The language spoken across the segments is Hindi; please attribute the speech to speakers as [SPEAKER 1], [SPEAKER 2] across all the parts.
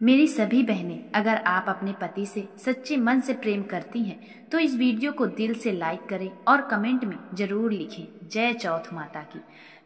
[SPEAKER 1] मेरी सभी बहनें, अगर आप अपने पति से सच्चे मन से प्रेम करती हैं तो इस वीडियो को दिल से लाइक करें और कमेंट में जरूर लिखें जय चौथ माता की।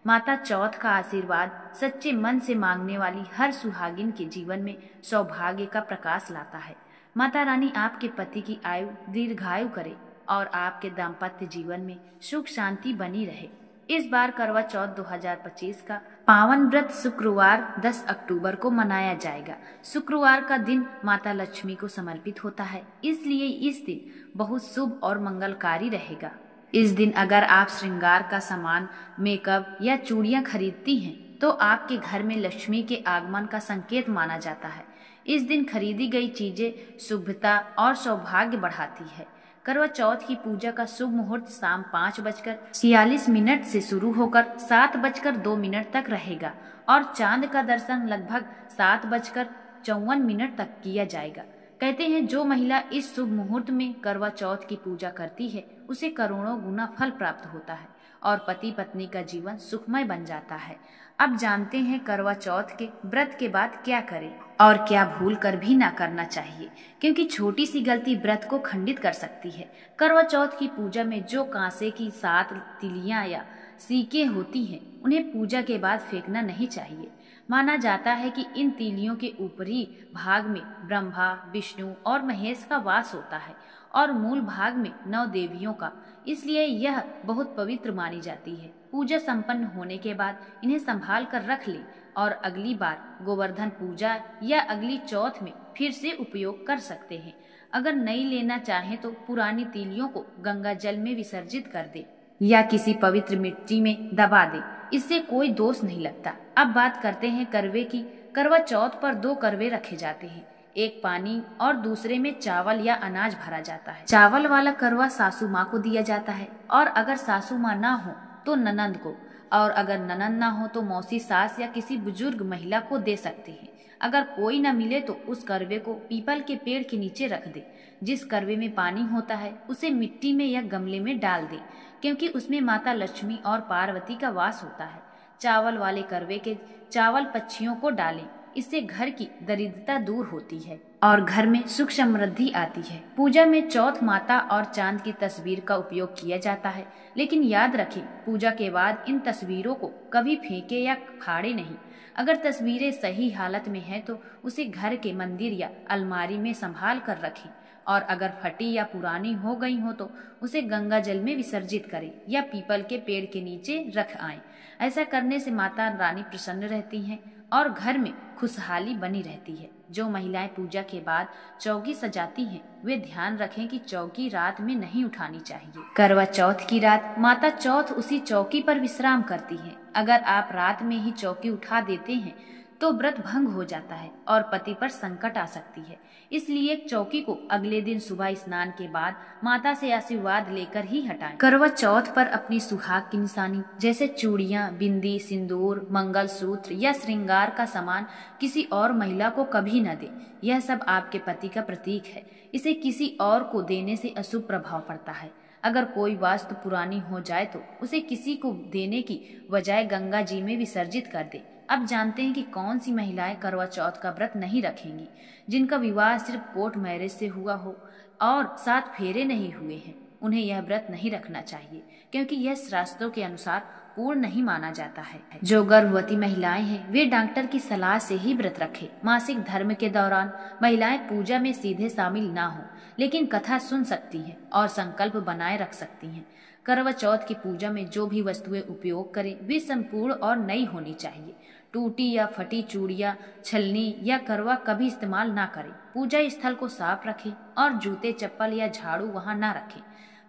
[SPEAKER 1] माता चौथ का आशीर्वाद सच्चे मन से मांगने वाली हर सुहागिन के जीवन में सौभाग्य का प्रकाश लाता है। माता रानी आपके पति की आयु दीर्घायु करे और आपके दाम्पत्य जीवन में सुख शांति बनी रहे। इस बार करवा चौथ 2025 का पावन व्रत शुक्रवार 10 अक्टूबर को मनाया जाएगा। शुक्रवार का दिन माता लक्ष्मी को समर्पित होता है, इसलिए इस दिन बहुत शुभ और मंगलकारी रहेगा। इस दिन अगर आप श्रृंगार का सामान, मेकअप या चूड़ियां खरीदती हैं तो आपके घर में लक्ष्मी के आगमन का संकेत माना जाता है। इस दिन खरीदी गई चीजें शुभता और सौभाग्य बढ़ाती है। करवा चौथ की पूजा का शुभ मुहूर्त शाम 5:46 से शुरू होकर 7:02 तक रहेगा और चांद का दर्शन लगभग 7:54 तक किया जाएगा। कहते हैं जो महिला इस शुभ मुहूर्त में करवा चौथ की पूजा करती है उसे करोड़ों गुना फल प्राप्त होता है और पति पत्नी का जीवन सुखमय बन जाता है। अब जानते हैं करवा चौथ के व्रत के बाद क्या करें और क्या भूल कर भी ना करना चाहिए, क्योंकि छोटी सी गलती व्रत को खंडित कर सकती है। करवा चौथ की पूजा में जो कांसे की 7 तिलियां या सीके होती हैं उन्हें पूजा के बाद फेंकना नहीं चाहिए। माना जाता है कि इन तीलियों के ऊपरी भाग में ब्रह्मा, विष्णु और महेश का वास होता है और मूल भाग में 9 देवियों का, इसलिए यह बहुत पवित्र मानी जाती है। पूजा संपन्न होने के बाद इन्हें संभाल कर रख लें और अगली बार गोवर्धन पूजा या अगली चौथ में फिर से उपयोग कर सकते हैं। अगर नई लेना चाहें तो पुरानी तीलियों को गंगा जल में विसर्जित कर दें या किसी पवित्र मिट्टी में दबा दें, इससे कोई दोष नहीं लगता। अब बात करते हैं करवे की। करवा चौथ पर 2 करवे रखे जाते हैं, एक पानी और दूसरे में चावल या अनाज भरा जाता है। चावल वाला करवा सासू माँ को दिया जाता है और अगर सासू माँ ना हो तो ननंद को, और अगर ननंद ना हो तो मौसी सास या किसी बुजुर्ग महिला को दे सकते हैं। अगर कोई न मिले तो उस करवे को पीपल के पेड़ के नीचे रख दे। जिस करवे में पानी होता है उसे मिट्टी में या गमले में डाल दे, क्योंकि उसमें माता लक्ष्मी और पार्वती का वास होता है। चावल वाले करवे के चावल पक्षियों को डालें, इससे घर की दरिद्रता दूर होती है और घर में सुख समृद्धि आती है। पूजा में चौथ माता और चांद की तस्वीर का उपयोग किया जाता है, लेकिन याद रखें पूजा के बाद इन तस्वीरों को कभी फेंके या फाड़े नहीं। अगर तस्वीरें सही हालत में हैं तो उसे घर के मंदिर या अलमारी में संभाल कर रखें और अगर फटी या पुरानी हो गई हो तो उसे गंगा जल में विसर्जित करें या पीपल के पेड़ के नीचे रख आएं। ऐसा करने से माता रानी प्रसन्न रहती हैं और घर में खुशहाली बनी रहती है। जो महिलाएं पूजा के बाद चौकी सजाती हैं वे ध्यान रखें कि चौकी रात में नहीं उठानी चाहिए। करवा चौथ की रात माता चौथ उसी चौकी पर विश्राम करती हैं। अगर आप रात में ही चौकी उठा देते हैं तो व्रत भंग हो जाता है और पति पर संकट आ सकती है। इसलिए चौकी को अगले दिन सुबह स्नान के बाद माता से आशीर्वाद लेकर ही हटाएं। करवा चौथ पर अपनी सुहाग की निशानी जैसे चूड़ियां, बिंदी, सिंदूर, मंगलसूत्र या श्रृंगार का सामान किसी और महिला को कभी न दें। यह सब आपके पति का प्रतीक है। इसे किसी और को देने से अशुभ प्रभाव पड़ता है। अगर कोई वस्तु पुरानी हो जाए तो उसे किसी को देने की बजाय गंगा जी में विसर्जित कर दे। अब जानते हैं कि कौन सी महिलाएं करवा चौथ का व्रत नहीं रखेंगी। जिनका विवाह सिर्फ कोर्ट मैरिज से हुआ हो और 7 फेरे नहीं हुए हैं, उन्हें यह व्रत नहीं रखना चाहिए, क्योंकि यह शास्त्रों के अनुसार पूर्ण नहीं माना जाता है। जो गर्भवती महिलाएं हैं वे डॉक्टर की सलाह से ही व्रत रखें। मासिक धर्म के दौरान महिलाएं पूजा में सीधे शामिल ना हो, लेकिन कथा सुन सकती हैं और संकल्प बनाए रख सकती हैं। करवा चौथ की पूजा में जो भी वस्तुएं उपयोग करें वे संपूर्ण और नई होनी चाहिए। टूटी या फटी चूड़ियां, छलनी या करवा कभी इस्तेमाल ना करें। पूजा स्थल को साफ रखें और जूते, चप्पल या झाड़ू वहां ना रखें।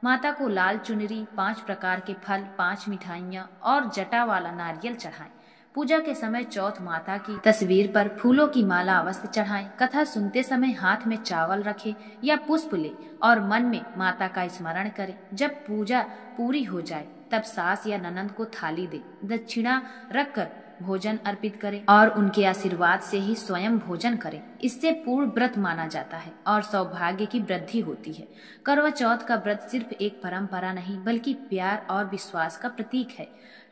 [SPEAKER 1] माता को लाल चुनरी, 5 प्रकार के फल, 5 मिठाइयाँ और जटा वाला नारियल चढ़ाएं। पूजा के समय चौथ माता की तस्वीर पर फूलों की माला अवश्य चढ़ाएं। कथा सुनते समय हाथ में चावल रखें या पुष्प लें और मन में माता का स्मरण करें। जब पूजा पूरी हो जाए तब सास या ननंद को थाली दे दक्षिणा रखकर भोजन अर्पित करें और उनके आशीर्वाद से ही स्वयं भोजन करें। इससे पूर्ण व्रत माना जाता है और सौभाग्य की वृद्धि होती है। करवा चौथ का व्रत सिर्फ एक परंपरा नहीं बल्कि प्यार और विश्वास का प्रतीक है।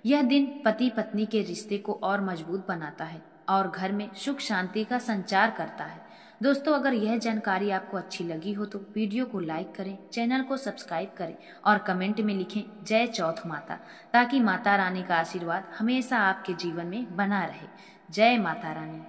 [SPEAKER 1] यह दिन पति पत्नी के रिश्ते को और मजबूत बनाता है और घर में सुख शांति का संचार करता है। दोस्तों, अगर यह जानकारी आपको अच्छी लगी हो तो वीडियो को लाइक करें, चैनल को सब्सक्राइब करें और कमेंट में लिखें जय चौथ माता, ताकि माता रानी का आशीर्वाद हमेशा आपके जीवन में बना रहे। जय माता रानी।